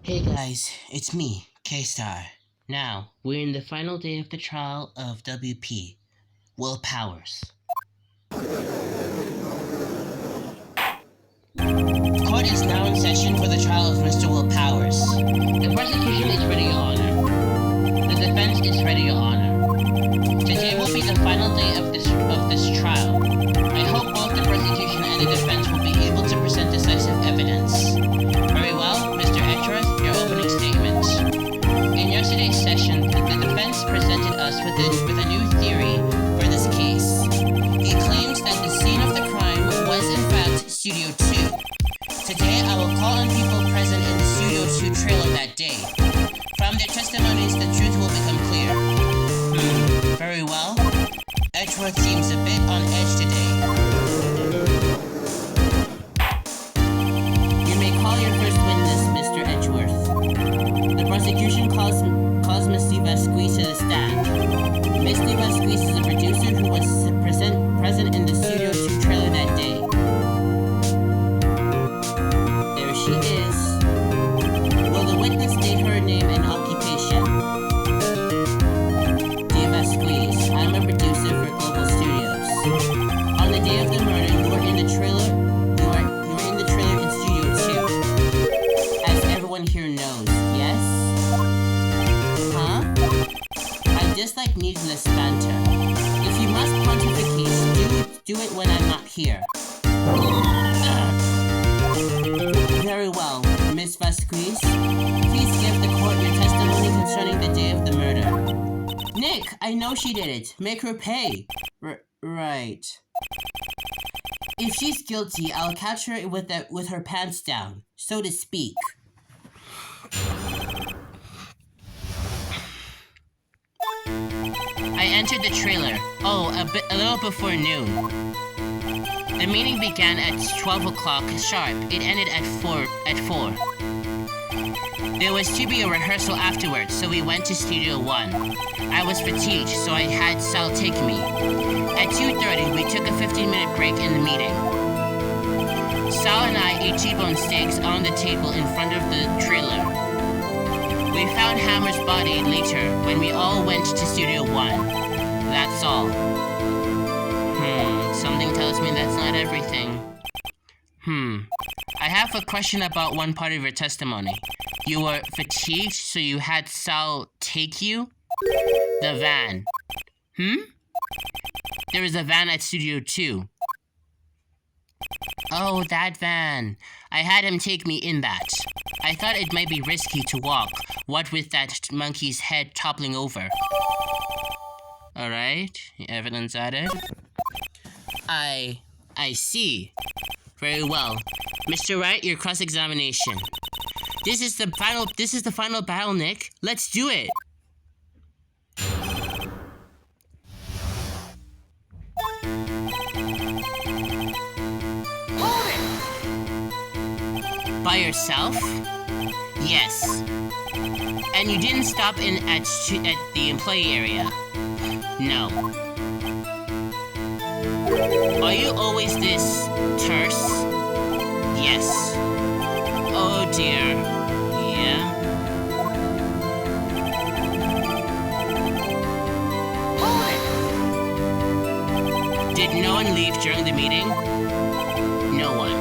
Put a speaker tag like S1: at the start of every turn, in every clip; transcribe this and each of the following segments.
S1: Hey guys, it's me, K-Star. Now, we're in the final day of the trial of WP, Will Powers. Court is now in session for the trial of Mr. Will Powers. The prosecution is ready, Your Honor. The defense is ready, Your Honor. Today will be the final day of this trial. I hope both the prosecution and the defense will be able to present decisive evidence. Very well, Mr. Edgeworth, your opening statement. In yesterday's session, the defense presented us with a new theory for this case. He claims that the scene of the crime was in fact Studio 2. Today, I will call on people present in the Studio 2 trailer that day. From their testimonies, the truth will become clear. Very well. Edgeworth seems a bit on edge today. You may call your first witness, Mr. Edgeworth. The prosecution calls Miss Vasquez to the stand. Miss Vasquez is a producer who was present in the Studio 2 trailer that day. There she is. Will the witness state her name and occupation? Vasquez, I'm a producer for Global Studios. On the day of the murder, you were in the trailer. You were in the trailer in Studio 2. As everyone here knows, yes? Huh? I dislike needless banter. If you must pontificate, do it when I'm not here. Very well, Miss Vasquez. Please give the court your testimony concerning the day of the murder. Nick, I know she did it. Make her pay. Right. If she's guilty, I'll catch her with her pants down, so to speak. I entered the trailer. A little before noon. The meeting began at 12 o'clock sharp. It ended at 4. There was to be a rehearsal afterwards, so we went to Studio 1. I was fatigued, so I had Sal take me. At 2:30, we took a 15-minute break in the meeting. Sal and I ate T-bone steaks on the table in front of the trailer. We found Hammer's body later when we all went to Studio 1. That's all. Something tells me that's not everything. I have a question about one part of your testimony. You were fatigued, so you had Sal take you? The van. There is a van at Studio 2. Oh, that van. I had him take me in that. I thought it might be risky to walk, what with that monkey's head toppling over. Alright, evidence added. I see. Very well. Mr. Wright, your cross-examination. This is the final battle, Nick. Let's do it.
S2: Hold it!
S1: By yourself? Yes. And you didn't stop in at the employee area? No. Are you always this terse? Yes. Oh dear. Yeah?
S2: Hold it!
S1: Did no one leave during the meeting? No one.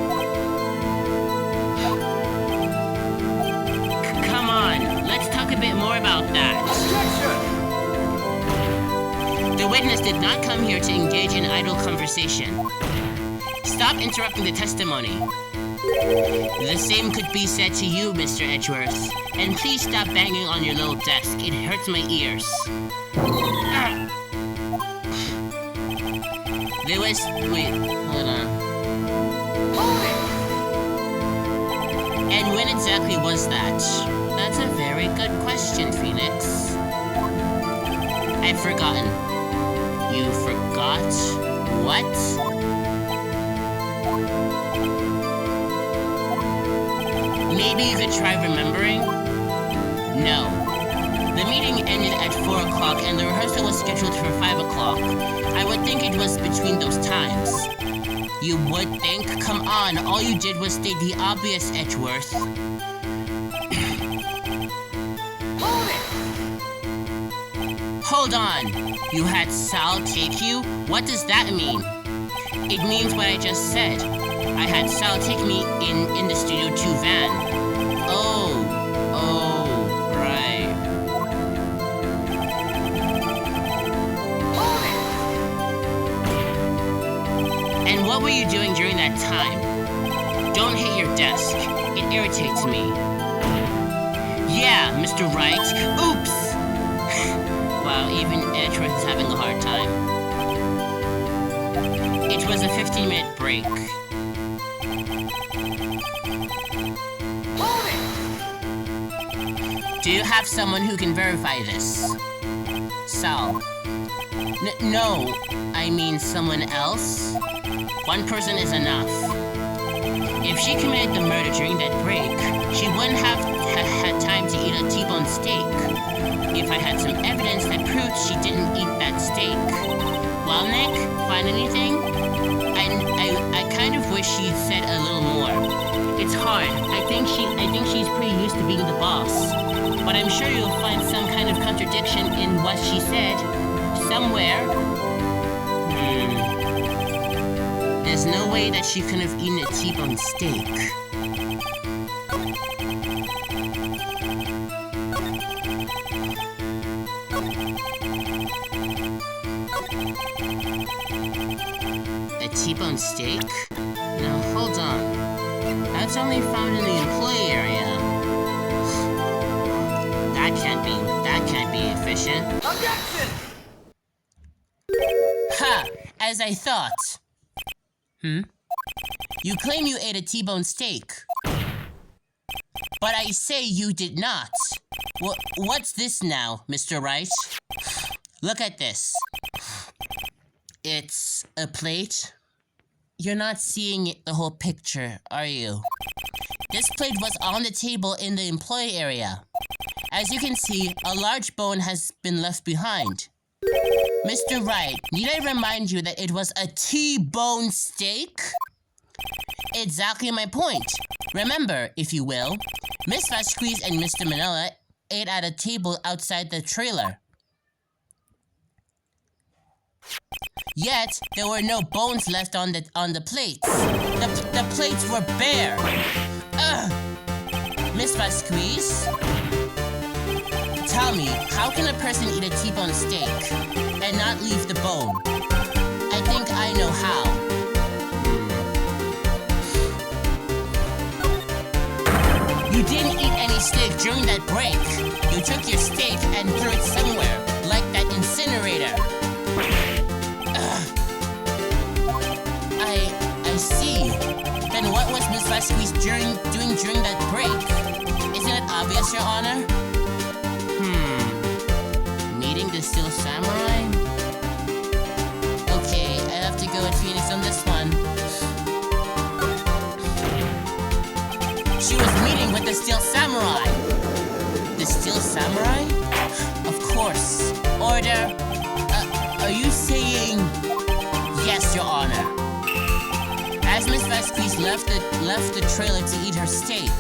S1: Come on, let's talk a bit more about that.
S2: Objection!
S1: The witness did not come here to engage in idle conversation. Stop interrupting the testimony. The same could be said to you, Mr. Edgeworth. And please stop banging on your little desk. It hurts my ears. Wait, hold on.
S2: Hold it!
S1: And when exactly was that? That's a very good question, Phoenix. I've forgotten. You forgot? What? Maybe you could try remembering? No. The meeting ended at 4 o'clock and the rehearsal was scheduled for 5 o'clock. I would think it was between those times. You would think? Come on, all you did was state the obvious, Edgeworth. hold on. You had Sal take you? What does that mean? It means what I just said. I had Sal take me in the Studio 2 van. Oh, right.
S2: Hold it!
S1: And what were you doing during that time? Don't hit your desk. It irritates me. Yeah, Mr. Wright. Oops! Wow, even Edgeworth is having a hard time. It was a 15-minute break.
S2: Hold it!
S1: Do you have someone who can verify this? Sal. No, I mean someone else? One person is enough. If she committed the murder during that break, she wouldn't have had time to eat a T-bone steak. If I had some evidence that proved she didn't eat that steak. Well, Nick, find anything? I kind of wish she'd said a little more. It's hard. I think she's pretty used to being the boss. But I'm sure you'll find some kind of contradiction in what she said. Somewhere. There's no way that she could have eaten a T-bone steak. A T-bone steak? Now, hold on. That's only found in the employee area. That can't be efficient.
S2: Objection!
S1: Ha! As I thought. You claim you ate a T-bone steak. But I say you did not. What's this now, Mr. Wright? Look at this. It's a plate. You're not seeing the whole picture, are you? This plate was on the table in the employee area. As you can see, a large bone has been left behind. Mr. Wright, need I remind you that it was a T-bone steak? Exactly my point. Remember, if you will, Miss Vasquez and Mr. Manila ate at a table outside the trailer. Yet, there were no bones left on the plates. The plates were bare. Ugh! Miss Vasquez? Tell me, how can a person eat a T-bone steak and not leave the bone? I think I know how. You didn't eat any steak during that break. You took your steak and threw it somewhere, like that incinerator. I see. Then what was Miss Vasquez doing during that break? Isn't it obvious, Your Honor? Meeting the Steel Samurai? Okay, I have to go with Phoenix on this one. She was meeting with the Steel Samurai. The Steel Samurai? Of course. Order. Are you saying... Yes, Your Honor. As Miss Vasquez left the trailer to eat her steak,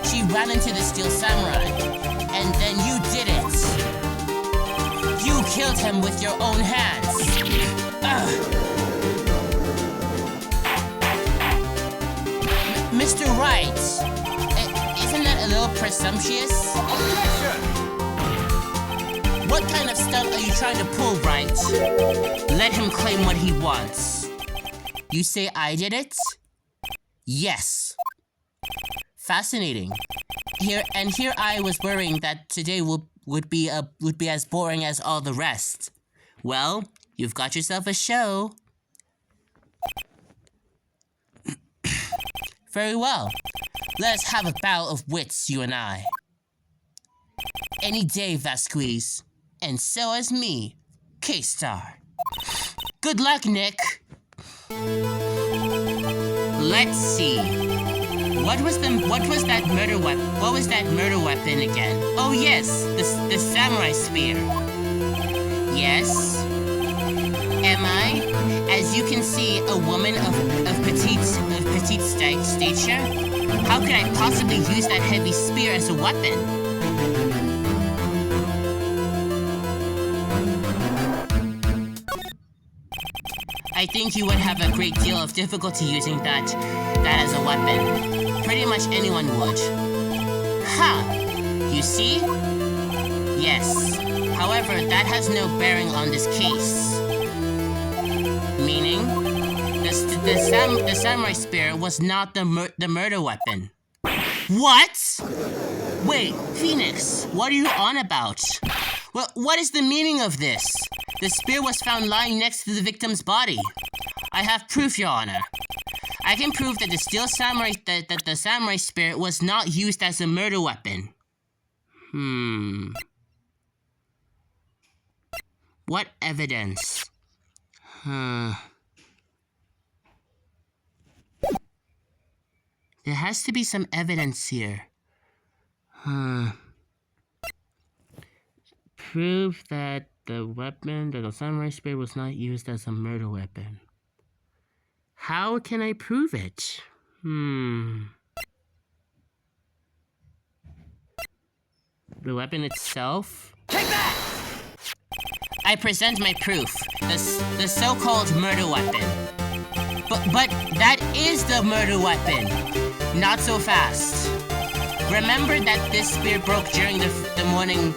S1: she ran into the Steel Samurai, and then you did it. You killed him with your own hands. Mr. Wright, isn't that a little presumptuous?
S2: Objection!
S1: What kind of stunt are you trying to pull, Wright? Let him claim what he wants. You say I did it? Yes. Fascinating. Here I was worrying that today would be as boring as all the rest. Well, you've got yourself a show. Very well. Let us have a battle of wits, you and I. Any day, Vasquez. And so is me, K-Star. Good luck, Nick. Let's see. What was that murder weapon again? Oh yes, the samurai spear. Yes. Am I? As you can see, a woman of petite stature. How could I possibly use that heavy spear as a weapon? I think you would have a great deal of difficulty using that as a weapon. Pretty much anyone would. Ha! You see? Yes. However, that has no bearing on this case. Meaning, the samurai spear was not the murder weapon. What? Wait, Phoenix, what are you on about? What is the meaning of this? The spear was found lying next to the victim's body. I have proof, Your Honor. I can prove that the samurai spear was not used as a murder weapon. What evidence? There has to be some evidence here. Prove that the samurai spear was not used as a murder weapon. How can I prove it? The weapon itself?
S2: Take that!
S1: I present my proof. The so-called murder weapon. But that is the murder weapon. Not so fast. Remember that this spear broke during the morning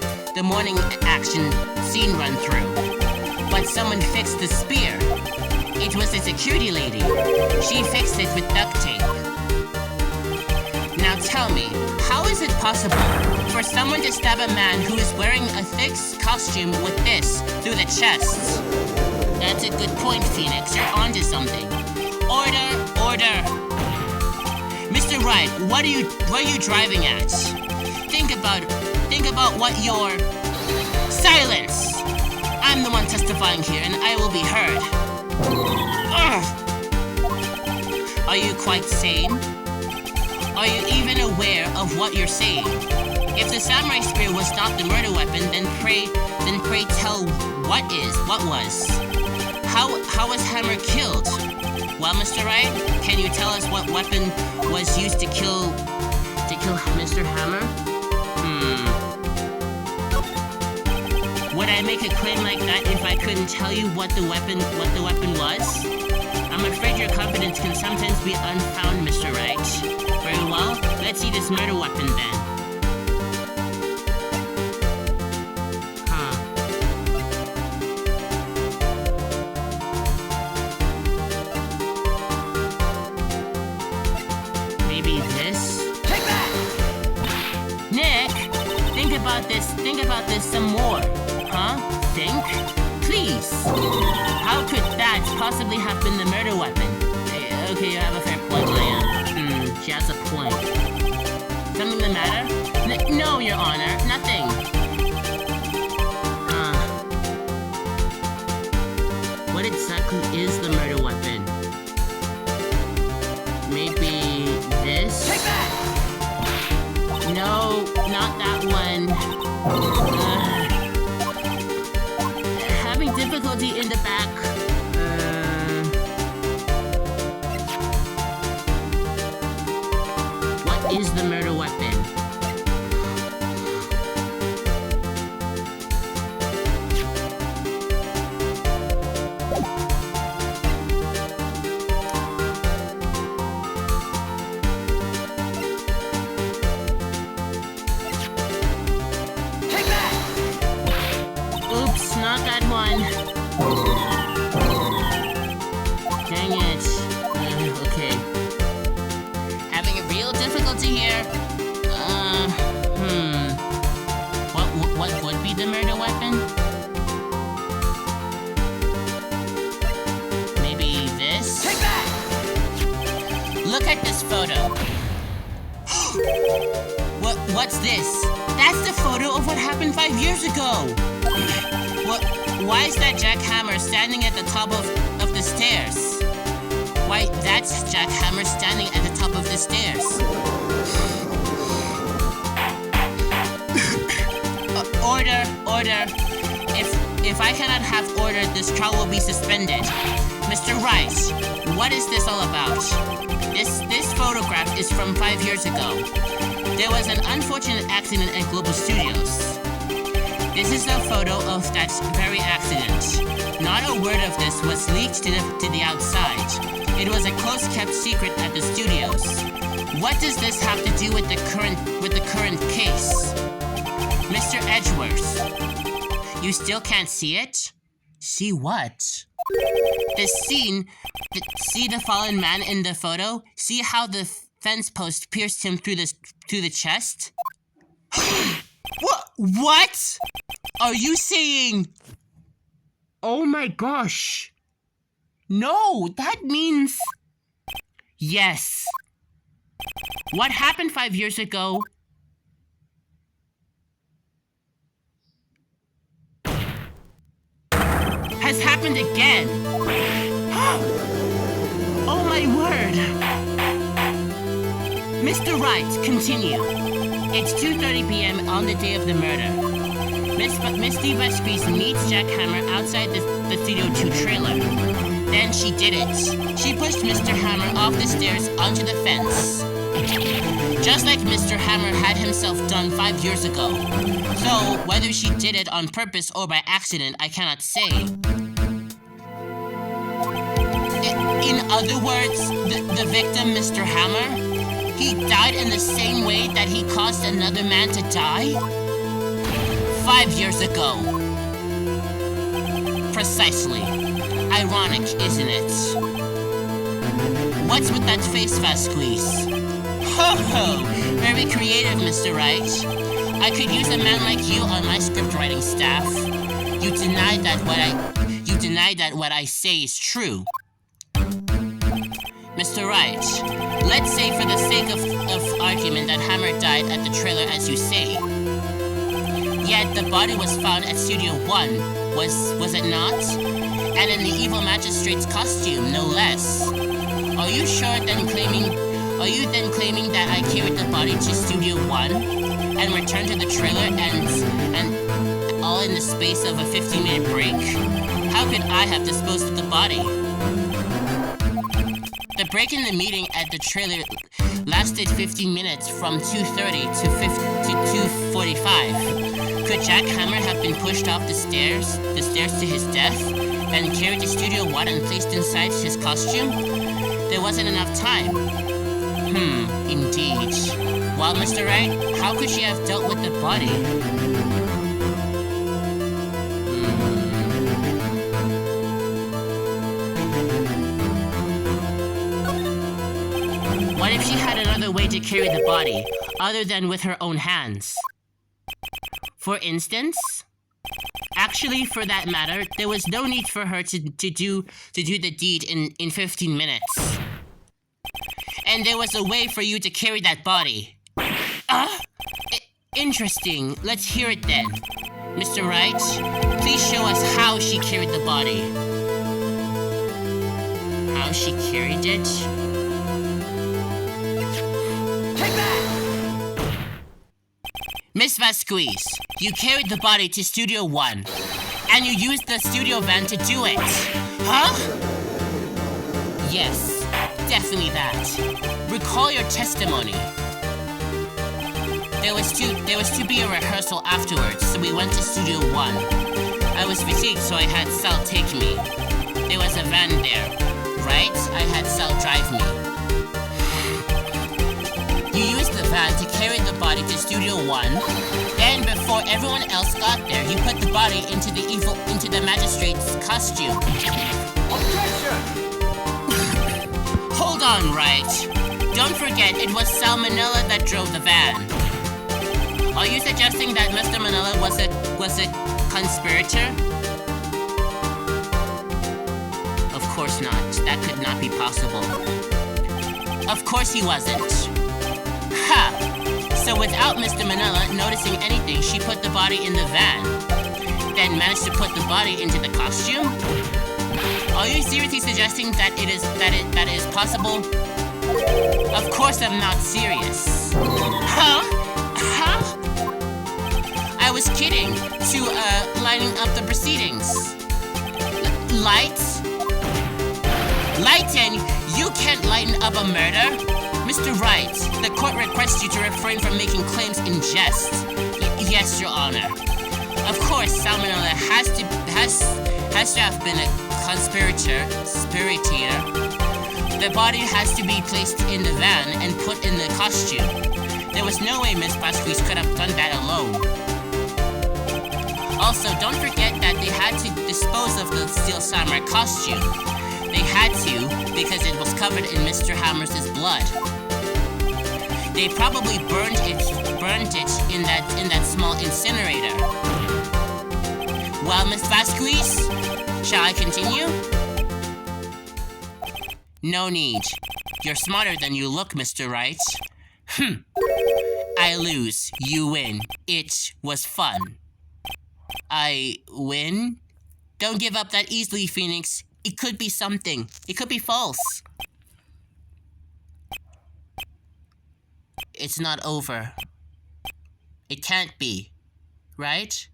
S1: action scene run through. But someone fixed the spear. It was the security lady. She fixed it with duct tape. Now tell me, how is it possible for someone to stab a man who is wearing a thick costume with this through the chest? That's a good point, Phoenix. You're onto something. Order! Mr. Wright, what are you driving at? Think about what you're... Silence! I'm the one testifying here, and I will be heard. Ugh. Are you quite sane? Are you even aware of what you're saying? If the samurai spear was not the murder weapon, then pray tell what was? How was Hammer killed? Well, Mr. Wright, can you tell us what weapon was used to kill Mr. Hammer? Would I make a claim like that if I couldn't tell you what the weapon was? I'm afraid your confidence can sometimes be unfound, Mr. Wright. Very well, let's see this murder weapon then. Maybe this?
S2: Take that!
S1: Nick, think about this some more. Think? Please. How could that possibly have been the murder weapon? Okay, you have a fair point, Leia. She has a point. Something the matter? No, Your Honor, nothing. What exactly is the murder weapon? Maybe this?
S2: Take that!
S1: No, not that one. Having difficulty in the back. What is the murder weapon?
S2: Take that!
S1: Oops, not that one. Dang it. Okay. Having a real difficulty here. What would be the murder weapon? Maybe this?
S2: Take that!
S1: Look at this photo. What's this? That's the photo of what happened 5 years ago. Why is that Jack Hammer standing at the top of the stairs? Why, that's Jack Hammer standing at the top of the stairs. Order. If I cannot have order, this trial will be suspended. Mr. Wright, what is this all about? This photograph is from 5 years ago. There was an unfortunate accident at Global Studios. This is a photo of that very accident. Not a word of this was leaked to the outside. It was a close-kept secret at the studios. What does this have to do with the current case? Mr. Edgeworth, you still can't see it? See what? See the fallen man in the photo? See how the fence post pierced him through the chest? What? Are you saying... Oh my gosh. No, that means... Yes. What happened 5 years ago... has happened again. Oh my word. Mr. Wright, continue. It's 2:30 p.m. on the day of the murder. Misty Vespes meets Jack Hammer outside the Studio 2 trailer. Then she did it. She pushed Mr. Hammer off the stairs onto the fence. Just like Mr. Hammer had himself done 5 years ago. So, whether she did it on purpose or by accident, I cannot say. In other words, the victim, Mr. Hammer, he died in the same way that he caused another man to die? 5 years ago. Precisely. Ironic, isn't it? What's with that face, Vasquez? Ho ho! Very creative, Mr. Wright. I could use a man like you on my script writing staff. You deny that what I say is true. Mr. Wright, let's say for the sake of argument that Hammer died at the trailer as you say. Yet the body was found at Studio 1, was it not? And in the evil magistrate's costume, no less. Are you then claiming that I carried the body to Studio 1 and returned to the trailer and all in the space of a 15-minute break? How could I have disposed of the body? The break in the meeting at the trailer lasted 15 minutes from 2:30 to 2:45. Could Jack Hammer have been pushed off the stairs to his death, and carried to Studio 1 and placed inside his costume? There wasn't enough time. Indeed. Well, Mr. Wright, how could she have dealt with the body? What if she had another way to carry the body, other than with her own hands? For instance? Actually, for that matter, there was no need for her to do the deed in 15 minutes. And there was a way for you to carry that body. Interesting. Let's hear it then. Mr. Wright, please show us how she carried the body. How she carried it?
S2: Take that!
S1: Miss Vasquez, you carried the body to Studio 1, and you used the studio van to do it. Huh? Yes, definitely that. Recall your testimony. There was to be a rehearsal afterwards, so we went to Studio 1. I was fatigued, so I had Sal take me. There was a van there, right? I had Sal drive me. You used the van to carry the body to Studio 1. Then, before everyone else got there, you put the body into the magistrate's costume.
S2: Objection!
S1: Hold on, Wright. Don't forget, it was Sal Manila that drove the van. Are you suggesting that Mr. Manila was a conspirator? Of course not. That could not be possible. Of course he wasn't. Ha! So without Mr. Manila noticing anything, she put the body in the van. Then managed to put the body into the costume? Are you seriously suggesting that it is possible? Of course I'm not serious. Huh? I was kidding to lining up the proceedings. Lighten? You can't lighten up a murder. Mr. Wright, the court requests you to refrain from making claims in jest. Yes, Your Honor. Of course, Salmonella has to have been a conspirator. The body has to be placed in the van and put in the costume. There was no way Miss Vasquez could have done that alone. Also, don't forget that they had to dispose of the Steel Samurai costume. They had to because it was covered in Mr. Hammers' blood. They probably burned it in that small incinerator. Well, Miss Vasquez, shall I continue? No need. You're smarter than you look, Mr. Wright. I lose. You win. It was fun. I win? Don't give up that easily, Phoenix. It could be something. It could be false. It's not over. It can't be. Right?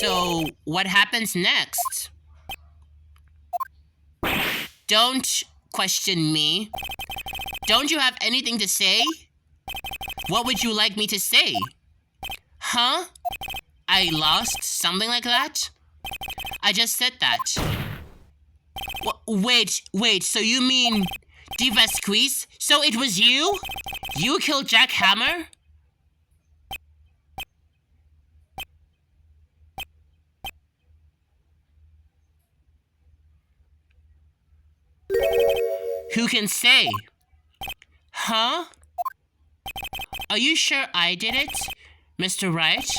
S1: So, what happens next? Don't question me. Don't you have anything to say? What would you like me to say? Huh? I lost? Something like that? I just said that. Wait, so you mean... De Vasquez? So it was you? You killed Jack Hammer? Who can say? Huh? Are you sure I did it, Mr. Wright?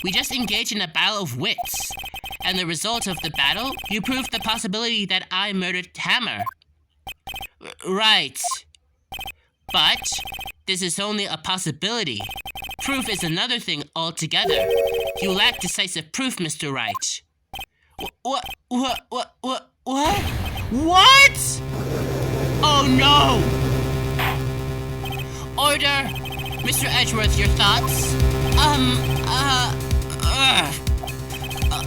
S1: We just engaged in a battle of wits. And the result of the battle, you proved the possibility that I murdered Hammer. Right. But this is only a possibility. Proof is another thing altogether. You lack decisive proof, Mr. Wright. What? What? Oh no! Order! Mr. Edgeworth, your thoughts?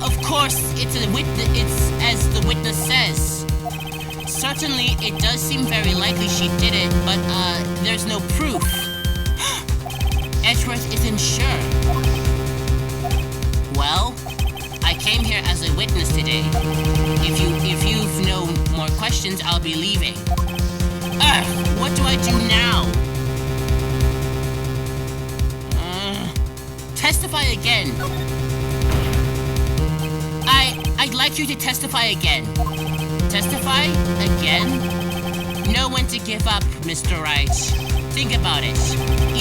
S1: Of course, it's as the witness says. Certainly, it does seem very likely she did it, but, there's no proof. Edgeworth isn't sure. Well, I came here as a witness today. If you've no more questions, I'll be leaving. What do I do now? Testify again. I'd like you to testify again. Testify again? Know when to give up, Mr. Wright. Think about it.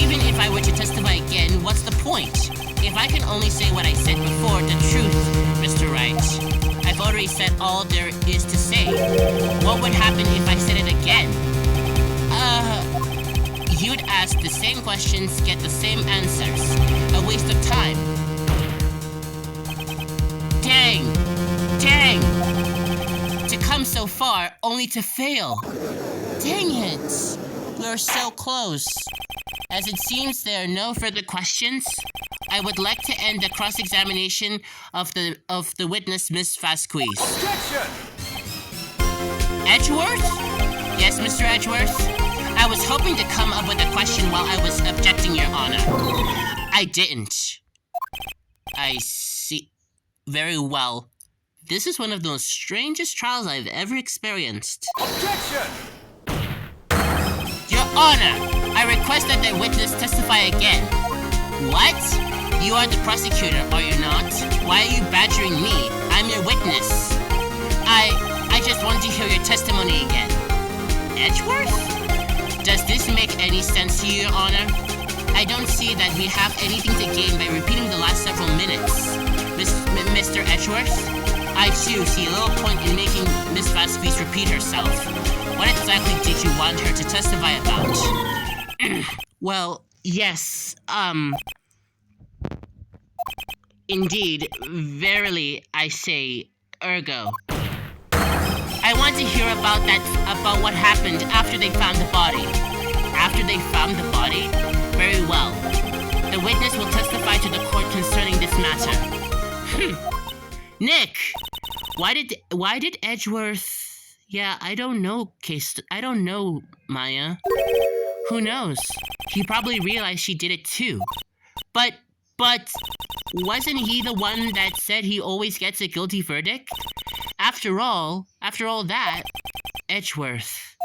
S1: Even if I were to testify again, what's the point? If I can only say what I said before, the truth, Mr. Wright. I've already said all there is to say. What would happen if I said it again? You'd ask the same questions, get the same answers. A waste of time. Dang! To come so far, only to fail. Dang it! We're so close. As it seems there are no further questions, I would like to end the cross-examination of the witness, Miss Vasquez.
S2: Objection!
S1: Edgeworth? Yes, Mr. Edgeworth? I was hoping to come up with a question while I was objecting, Your Honor. I didn't. I see. Very well. This is one of the most strangest trials I've ever experienced.
S2: Objection!
S1: Your Honor, I request that the witness testify again. What? You are the prosecutor, are you not? Why are you badgering me? I'm your witness. I just want to hear your testimony again. Edgeworth? Does this make any sense to you, Your Honor? I don't see that we have anything to gain by repeating the last several minutes. Mr. Edgeworth? I too see a little point in making Miss Vasquez repeat herself. What exactly did you want her to testify about? Well, yes, indeed, verily I say, ergo. I want to hear about what happened after they found the body. After they found the body? Very well. The witness will testify to the court concerning this matter. Nick! Why did Edgeworth... Yeah, I don't know, Maya. Who knows? He probably realized she did it too. But, wasn't he the one that said he always gets a guilty verdict? After all that, Edgeworth.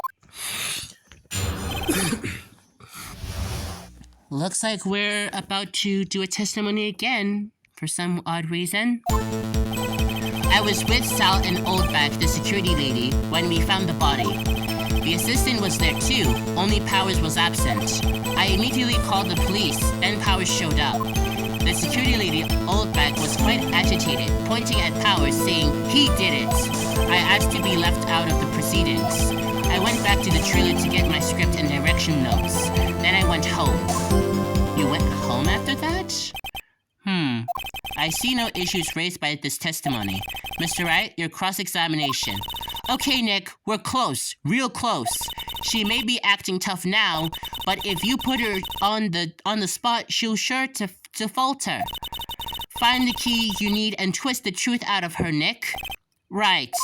S1: Looks like we're about to do a testimony again, for some odd reason. I was with Sal and Oldback, the security lady, when we found the body. The assistant was there too, only Powers was absent. I immediately called the police, then Powers showed up. The security lady, Oldback, was quite agitated, pointing at Powers, saying he did it. I asked to be left out of the proceedings. I went back to the trailer to get my script and direction notes. Then I went home. You went home after that? I see no issues raised by this testimony. Mr. Wright, your cross-examination. Okay, Nick, we're close, real close. She may be acting tough now, but if you put her on the spot, she'll sure to falter. Find the key you need and twist the truth out of her, Nick. Right.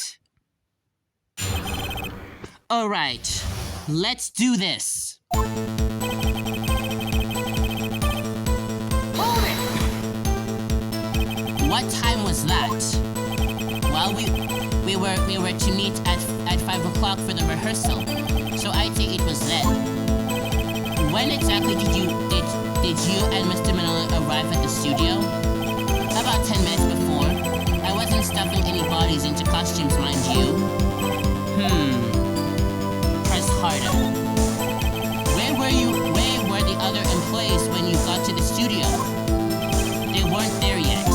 S1: Alright, let's do this. What time was that? Well, we were to meet at 5 o'clock for the rehearsal, so I think it was then. When exactly did you and Mr. Manila arrive at the studio? About 10 minutes before. I wasn't stuffing any bodies into costumes, mind you. Press harder. Where were the other employees when you got to the studio? They weren't there yet.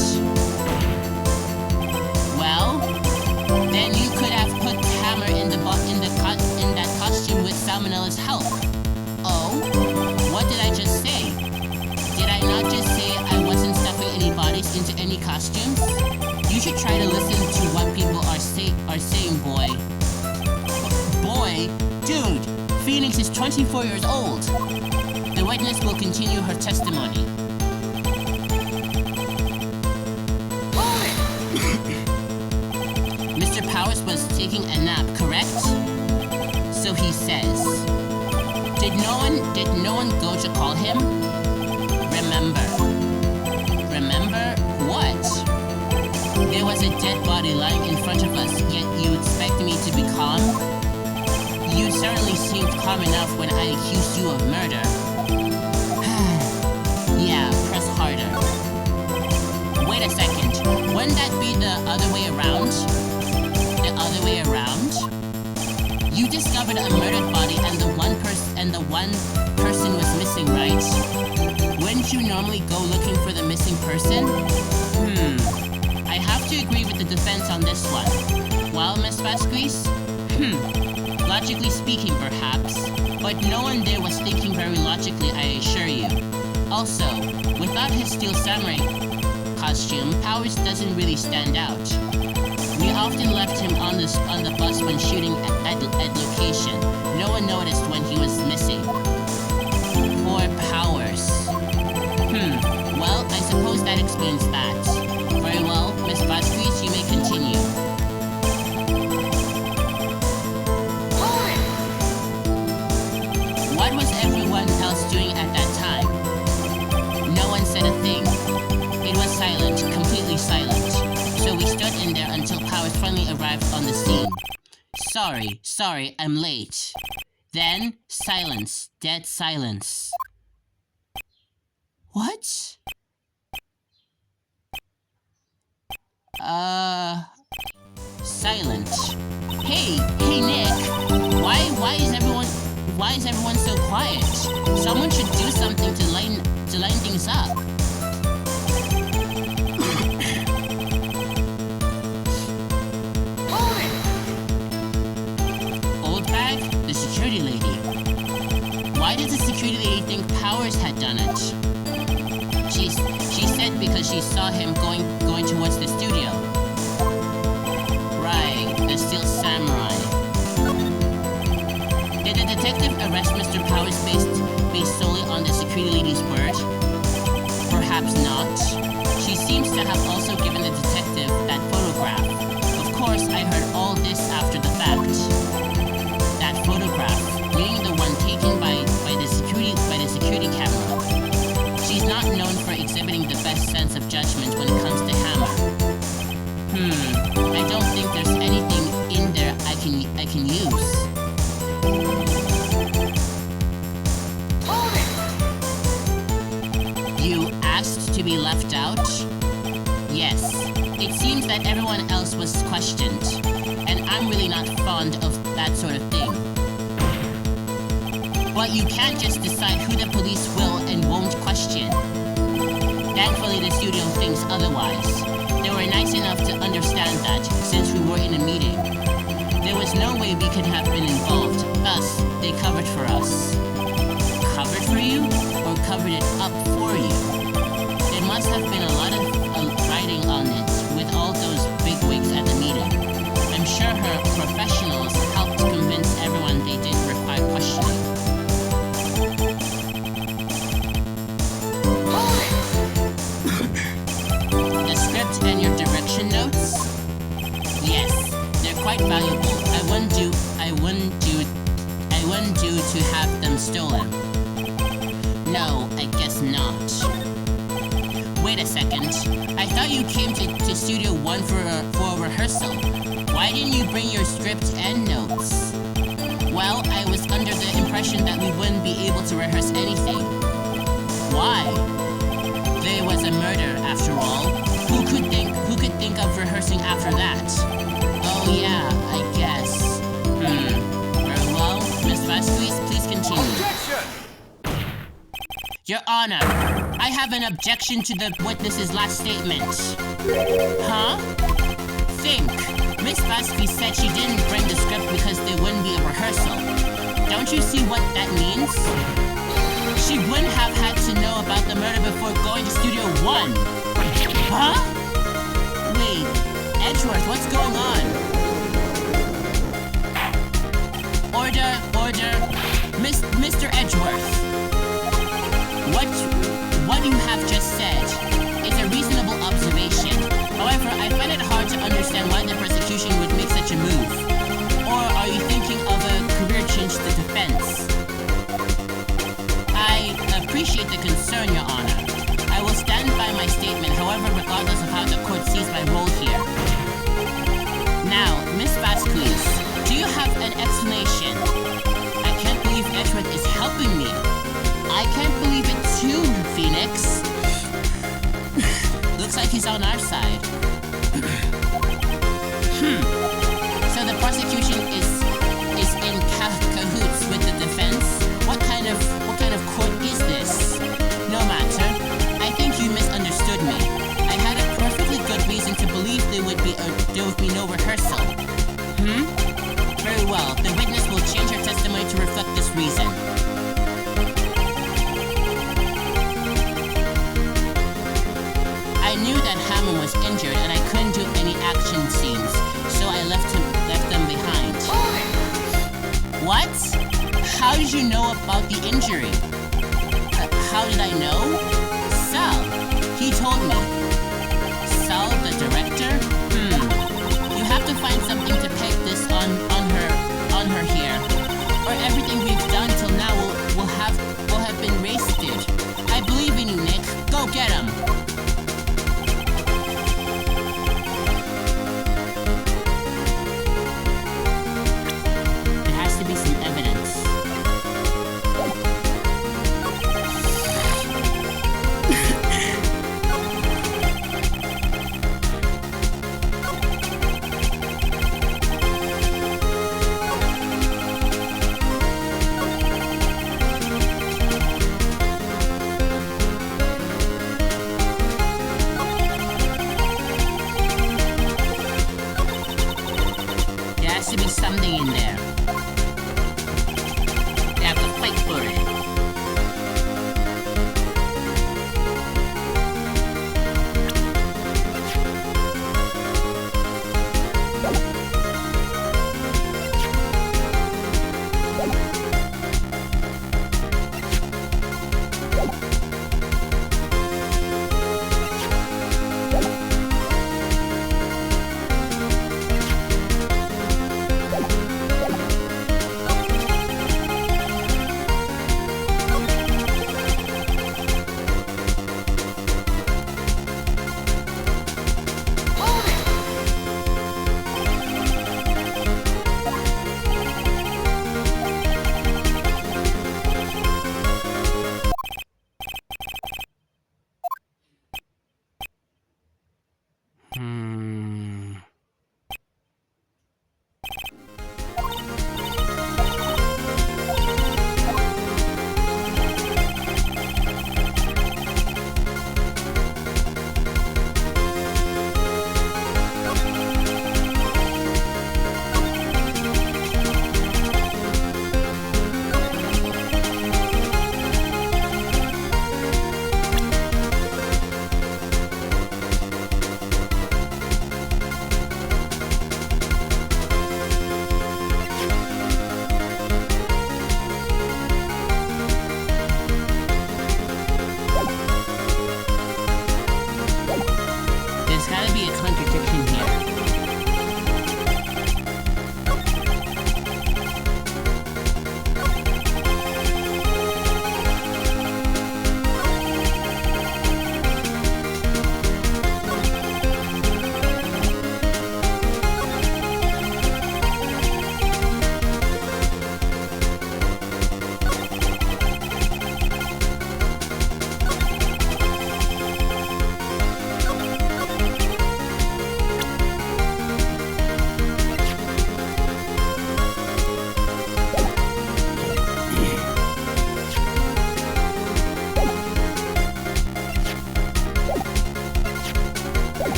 S1: Well, then you could have put Hammer in that costume with Salmonella's help. Oh, what did I just say? Did I not just say I wasn't stuffing any bodies into any costumes? You should try to listen to what people are saying, boy. Boy? Dude, Phoenix is 24 years old. The witness will continue her testimony. Mr. Powers was taking a nap, correct? So he says. Did no one go to call him? Remember what? There was a dead body lying in front of us, yet you expect me to be calm? You certainly seemed calm enough when I accused you of murder. Yeah, press harder. Wait a second. Wouldn't that be the other way around? The other way around? You discovered a murdered body and the one person was missing, right? Wouldn't you normally go looking for the missing person? I have to agree with the defense on this one. Well, Miss Vasquez? Logically speaking, perhaps. But no one there was thinking very logically, I assure you. Also, without his steel samurai costume, Powers doesn't really stand out. We often left him on the bus when shooting at location. No one noticed when he was missing. Poor Powers. Well, I suppose that explains that. Very well, Miss Vasquez, you may continue. What was everyone else doing at that time? No one said a thing. It was silent, completely silent. So we stood in there until Powers finally arrived on the scene. Sorry, I'm late. Then, silence, dead silence. What? Silent. Hey, Nick. Why is everyone so quiet? Someone should do something to line things up. Oldback, the security lady. Why did the security lady think Powers had done it? She said because she saw him going towards the studio. Right, the Steel Samurai. Did the detective arrest Mr. Powers based solely on the security lady's word? Perhaps not. She seems to have also given the detective that photograph. Of course, I heard all this after the fact. That photograph, meaning the one taken by the be left out? Yes. It seems that everyone else was questioned, and I'm really not fond of that sort of thing. But you can't just decide who the police will and won't question. Thankfully, the studio thinks otherwise. They were nice enough to understand that, since we were in a meeting. There was no way we could have been involved, thus, they covered for us. Covered for you? Or covered it up for you? There must have been a lot of writing on it, with all those big wigs at the meeting. I'm sure her professionals helped convince everyone they didn't require questioning. The script and your direction notes? Yes, they're quite valuable. I wouldn't do to have them stolen. No, I guess not. Wait a second. I thought you came to Studio 1 for a rehearsal. Why didn't you bring your script and notes? Well, I was under the impression that we wouldn't be able to rehearse anything. Why? There was a murder, after all. Who could think of rehearsing after that? Oh yeah, I guess. Very well. Miss Vasquez, please continue.
S2: Objection!
S1: Your Honor, I have an objection to the witness's last statement. Huh? Think. Miss Vasquez said she didn't bring the script because there wouldn't be a rehearsal. Don't you see what that means? She wouldn't have had to know about the murder before going to Studio 1. Huh? Wait, Edgeworth, what's going on? Order. Mr. Edgeworth. What you have just said is a reasonable observation. However, I find it hard to understand why the prosecution would make such a move. Or are you thinking of a career change to defense? I appreciate the concern, Your Honor. I will stand by my statement, however, regardless of how the court sees my role here. Now, Miss Vasquez, do you have an explanation? I can't believe Edgeworth is helping me. I can't believe it too, Phoenix. Looks like he's on our side. So the prosecution is in cahoots with the defense? What kind of court is this? No matter. I think you misunderstood me. I had a perfectly good reason to believe there would be no rehearsal. Very well. The witness will change her testimony to reflect this reason. I knew that Hammond was injured and I couldn't do any action scenes, so I left them behind. What? How did you know about the injury? How did I know? Sal. He told me. Sal, the director? You have to find something to peg this on her here. Or everything we've done till now will have been wasted. I believe in you, Nick. Go get him. There has to be some evidence.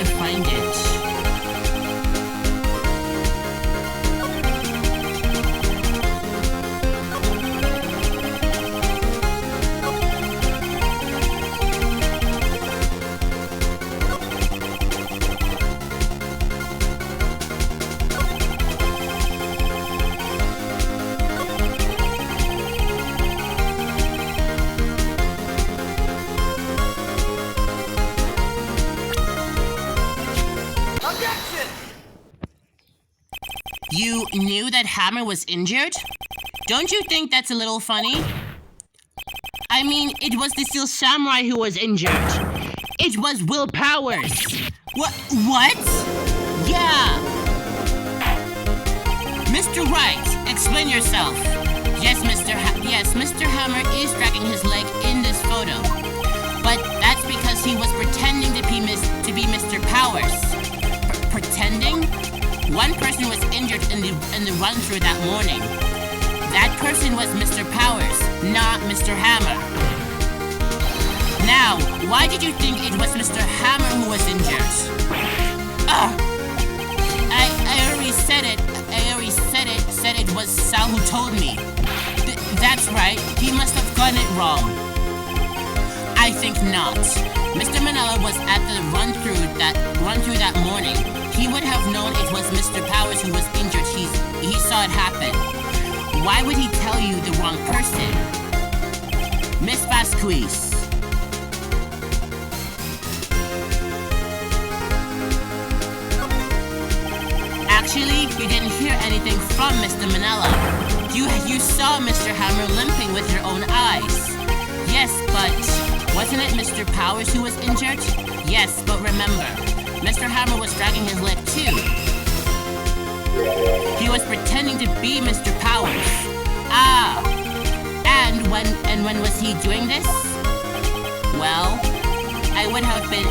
S1: to find it.
S2: Objection!
S1: You knew that Hammer was injured? Don't you think that's a little funny? I mean, it was the Steel Samurai who was injured. It was Will Powers. What? Yeah. Mr. Wright, explain yourself. Yes, Mr. Hammer is dragging his leg in this photo. But that's because he was pretending to be Mr. Powers. Pretending? One person was injured in the run-through that morning. That person was Mr. Powers, not Mr. Hammer. Now, why did you think it was Mr. Hammer who was injured? I already said it. Said it was Sal who told me. That's right. He must have gotten it wrong. I think not. Mr. Manella was at the run-through that morning. He would have known it was Mr. Powers who was injured. He saw it happen. Why would he tell you the wrong person? Miss Vasquez. Actually, you didn't hear anything from Mr. Manella. You saw Mr. Hammer limping with your own eyes. Yes, but wasn't it Mr. Powers who was injured? Yes, but remember, Mr. Hammer was dragging his leg too. He was pretending to be Mr. Powers. And when was he doing this? Well, I wouldn't have been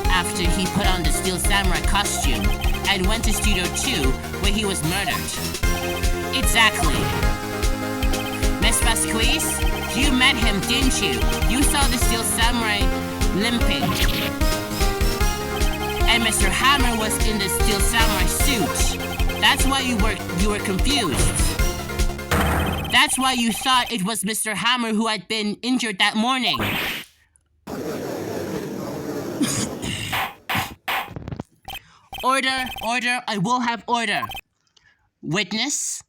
S1: after he put on the Steel Samurai costume. I went to Studio 2, where he was murdered. Exactly. Miss Vasquez, you met him, didn't you? You saw the Steel Samurai limping. And Mr. Hammer was in the Steel Samurai suit. That's why you were confused. That's why you thought it was Mr. Hammer who had been injured that morning. Order, I will have order. Witness?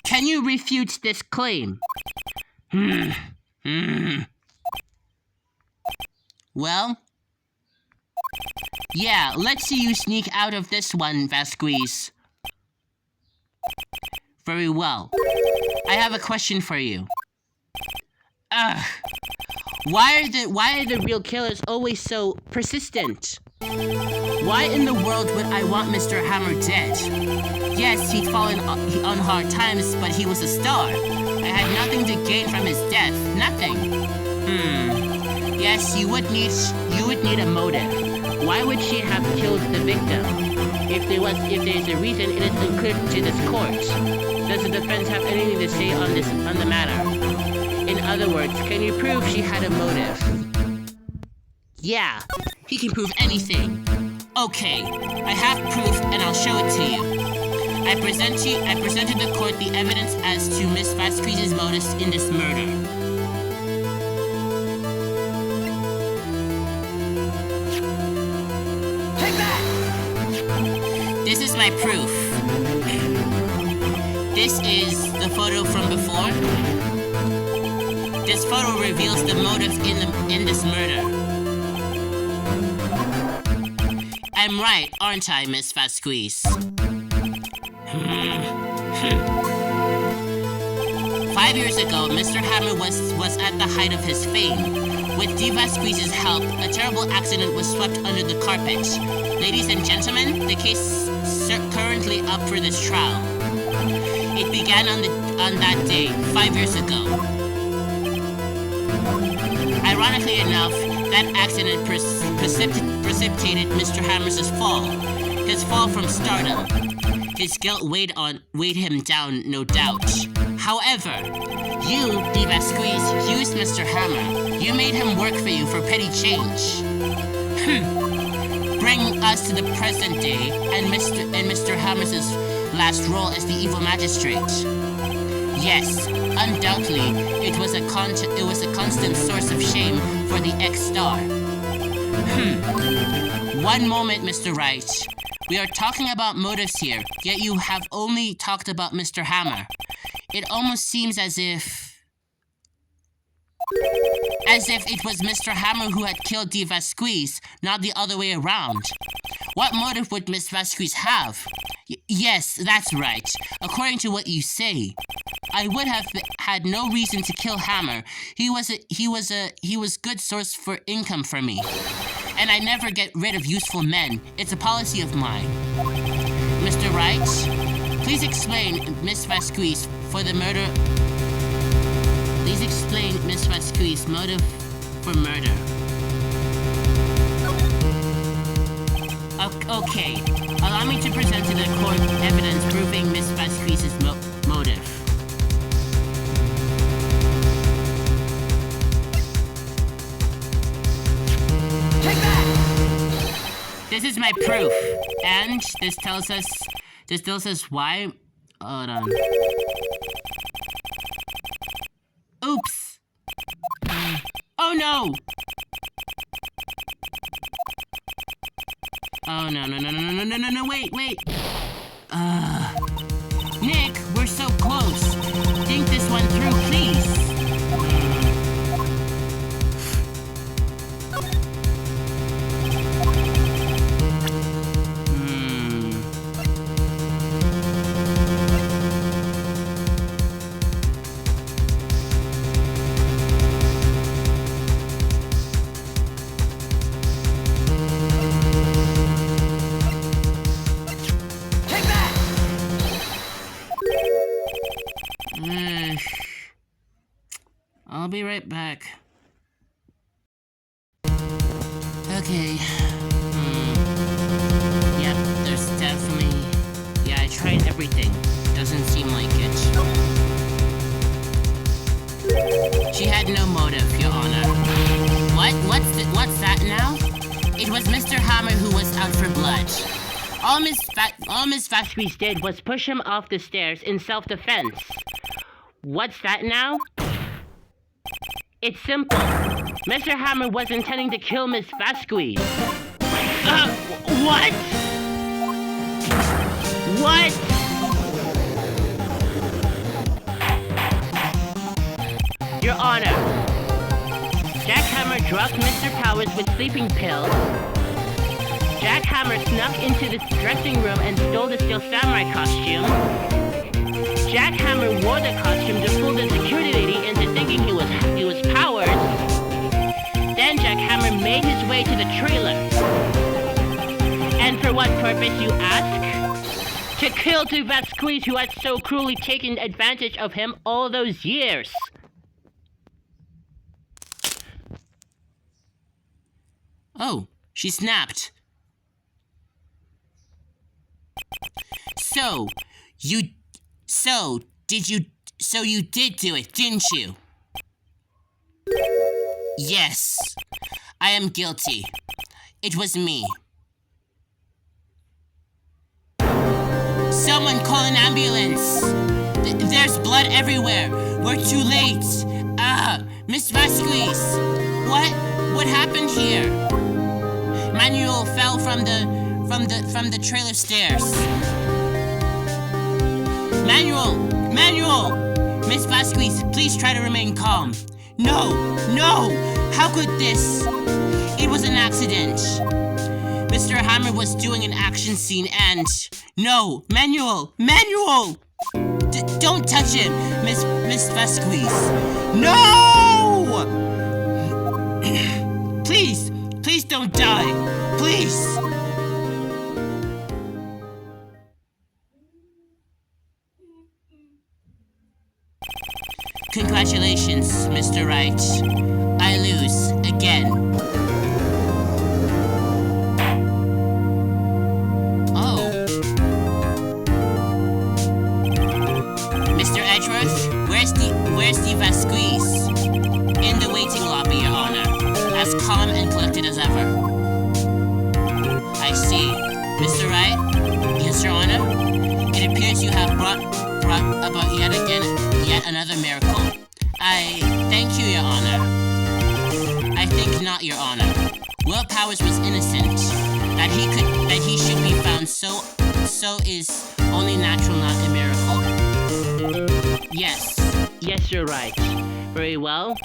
S1: Can you refute this claim? Well? Yeah, let's see you sneak out of this one, Vasquez. Very well. I have a question for you. Why are the real killers always so persistent? Why in the world would I want Mr. Hammer dead? Yes, he'd fallen on hard times, but he was a star. I had nothing to gain from his death. Nothing. Yes, you would need a motive. Why would she have killed the victim? If there's a reason, it is unclear to this court. Does the defense have anything to say on the matter? In other words, can you prove she had a motive? Yeah, he can prove anything. Okay, I have proof and I'll show it to you. I presented the court the evidence as to Miss Vasquez's motives in this murder.
S2: Take that!
S1: This is my proof. This is the photo from before. This photo reveals the motive in this murder. I'm right, aren't I, Miss Vasquez? 5 years ago, Mr. Hammer was at the height of his fame. With D. Vasquez's help, a terrible accident was swept under the carpet. Ladies and gentlemen, the case is currently up for this trial. It began on that day, 5 years ago. Ironically enough, that accident precipitated Mr. Hammer's fall. His fall from stardom. His guilt weighed him down, no doubt. However, you, Divasquez, used Mr. Hammer. You made him work for you for petty change. Bring us to the present day and Mr. Hammer's last role as the evil magistrate. Yes, undoubtedly, it was a constant source of shame for the ex-star. One moment, Mr. Wright. We are talking about motives here, yet you have only talked about Mr. Hammer. It almost seems as if it was Mr. Hammer who had killed Divasquez, not the other way around. What motive would Miss Vasquez have? Yes, that's right. According to what you say, I would have had no reason to kill Hammer. He was good source for income for me. And I never get rid of useful men. It's a policy of mine. Mr. Wright, please explain Miss Vasquez for the murder. Please explain Miss Vasquez's motive for murder. Okay. Allow me to present to the court evidence proving Miss Vasquez's motive.
S2: Take that!
S1: This is my proof, and this tells us why. Hold on. Oops. Oh no! Oh no, wait. Nick, we're so close. Think this one through, please. I'll be right back. Okay. Yep, there's definitely... Yeah, I tried everything. Doesn't seem like it. She had no motive, Your Honor. What's that now? It was Mr. Hammer who was out for blood. All Miss Vasquez did was push him off the stairs in self-defense. What's that now? It's simple. Mr. Hammer was intending to kill Miss Vasquez. What? What? Your Honor, Jack Hammer drugged Mr. Powers with sleeping pills. Jack Hammer snuck into the dressing room and stole the Steel Samurai costume. Jack Hammer wore the costume to fool the security lady into thinking he was Powers. Then Jack Hammer made his way to the trailer. And for what purpose, you ask? To kill Divasquez, who had so cruelly taken advantage of him all those years. Oh, she snapped. So you did do it, didn't you? Yes, I am guilty. It was me. Someone call an ambulance. There's blood everywhere. We're too late. Miss Vasquez. What happened here? Manuel fell from the trailer stairs. Manuel! Miss Vasquez, please try to remain calm. No! How could this? It was an accident. Mr. Hammer was doing an action scene and... No! Manuel! Don't touch him, Miss Vasquez. No! Please don't die. Please! Congratulations, Mr. Wright. I lose again. Oh. Mr. Edgeworth? calm and collected as ever. I see. Mr. Wright? Yes, Your Honor? It appears you have brought about yet another miracle. I thank you, Your Honor. I think not, Your Honor. Will Powers was innocent. That he should be found so is only natural, not a miracle. Yes, you're right. Very well.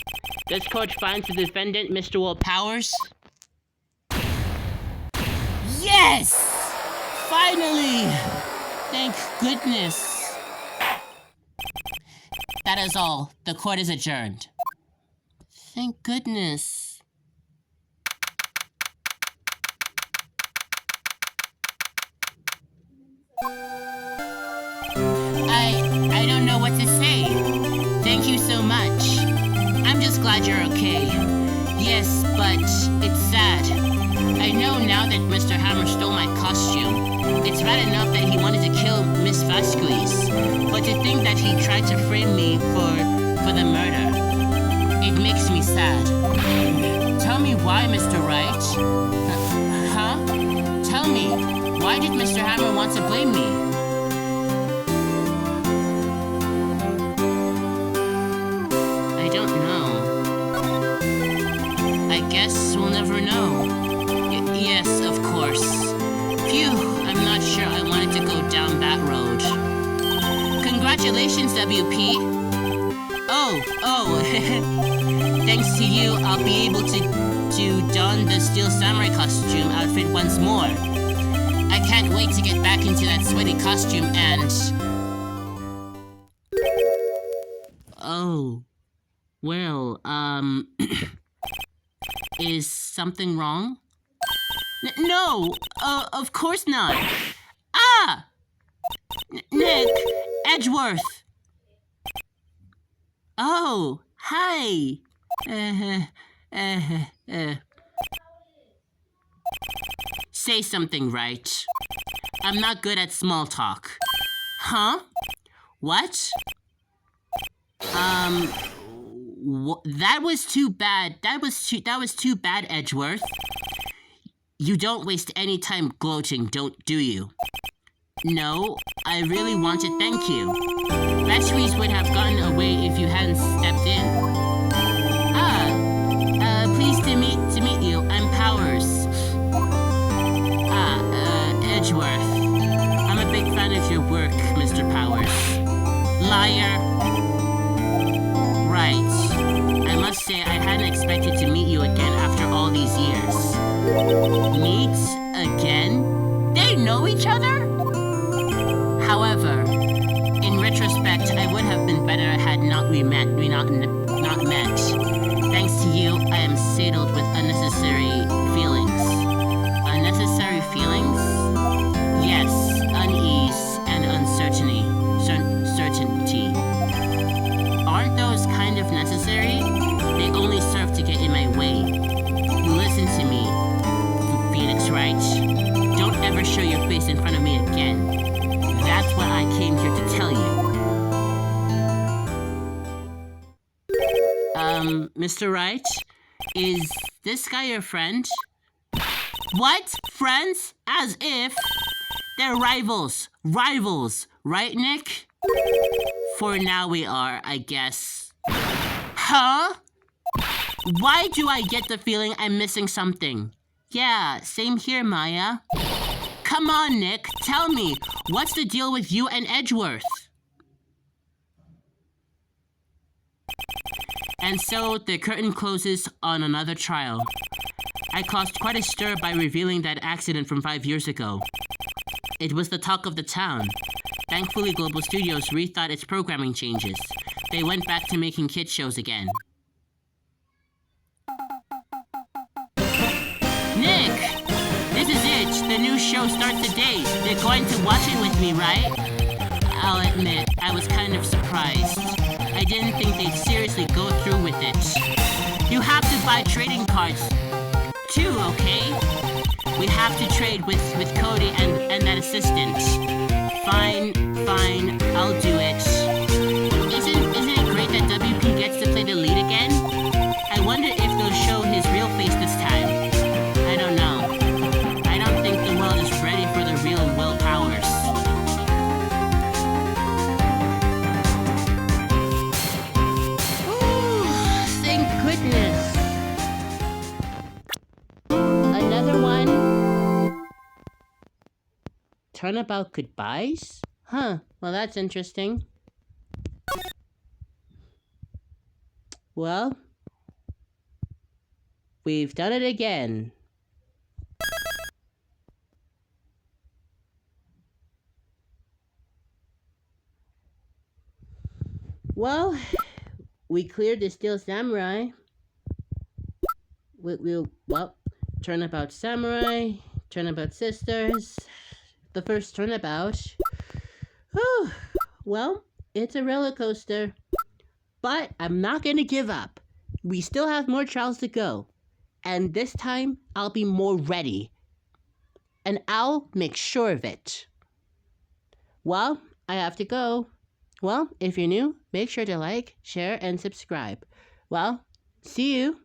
S1: This court finds the defendant, Mr. Will Powers. Yes! Finally! Thank goodness. That is all. The court is adjourned. Thank goodness. I don't know what to say. Thank you so much. I'm just glad you're okay. Yes, but it's sad. I know now that Mr. Hammer stole my costume. It's bad enough that he wanted to kill Miss Vasquez, but to think that he tried to frame me for the murder, it makes me sad. Tell me why, Mr. Wright? Huh? Tell me, why did Mr. Hammer want to blame me? I don't know. I guess we'll never know. Yes, of course. Phew, I'm not sure I wanted to go down that road. Congratulations, WP. Oh. Thanks to you, I'll be able to don the Steel Samurai costume outfit once more. I can't wait to get back into that sweaty costume and... Oh. Well, is something wrong? No! Of course not! Ah! Nick! Edgeworth! Oh, hi! Say something, Wright. I'm not good at small talk. Huh? What? That was too bad. That was too bad, Edgeworth. You don't waste any time gloating, do you? No, I really want to thank you. Vasquez would have gotten away if you hadn't stepped in. Pleased to meet you. I'm Powers. Edgeworth. I'm a big fan of your work, Mr. Powers. Liar. Right. I must say I hadn't expected to meet you again after all these years. Meet again? They know each other? However, in retrospect, I would have been better had we not met. Thanks to you, I am saddled with unnecessary feelings. Unnecessary feelings? Yes, unease and uncertainty. Certainty. Aren't those kind of necessary? They only serve to get in my way. Listen to me, Phoenix Wright. Don't ever show your face in front of me again. That's what I came here to tell you. Mr. Wright? Is this guy your friend? What? Friends? As if? They're rivals. Rivals. Right, Nick? For now we are, I guess. Huh? Why do I get the feeling I'm missing something? Yeah, same here, Maya. Come on, Nick. Tell me, what's the deal with you and Edgeworth? And so the curtain closes on another trial. I caused quite a stir by revealing that accident from 5 years ago. It was the talk of the town. Thankfully, Global Studios rethought its programming changes. They went back to making kids shows again. Nick! This is it. The new show starts today. You're going to watch it with me, right? I'll admit, I was kind of surprised. I didn't think they'd seriously go through with it. You have to buy trading cards, too, okay? We have to trade with Cody and that assistant. Fine, I'll do it. Isn't it great that WP gets to play the lead again? I wonder if they'll show his real face this turnabout goodbyes? Huh, well that's interesting. Well, we've done it again. Well, we cleared the Steel Samurai. Well, Turnabout Samurai, Turnabout Sisters, the first Turnabout. Whew. Well, it's a roller coaster. But I'm not gonna give up. We still have more trials to go. And this time, I'll be more ready. And I'll make sure of it. Well, I have to go. Well, if you're new, make sure to like, share, and subscribe. Well, see you.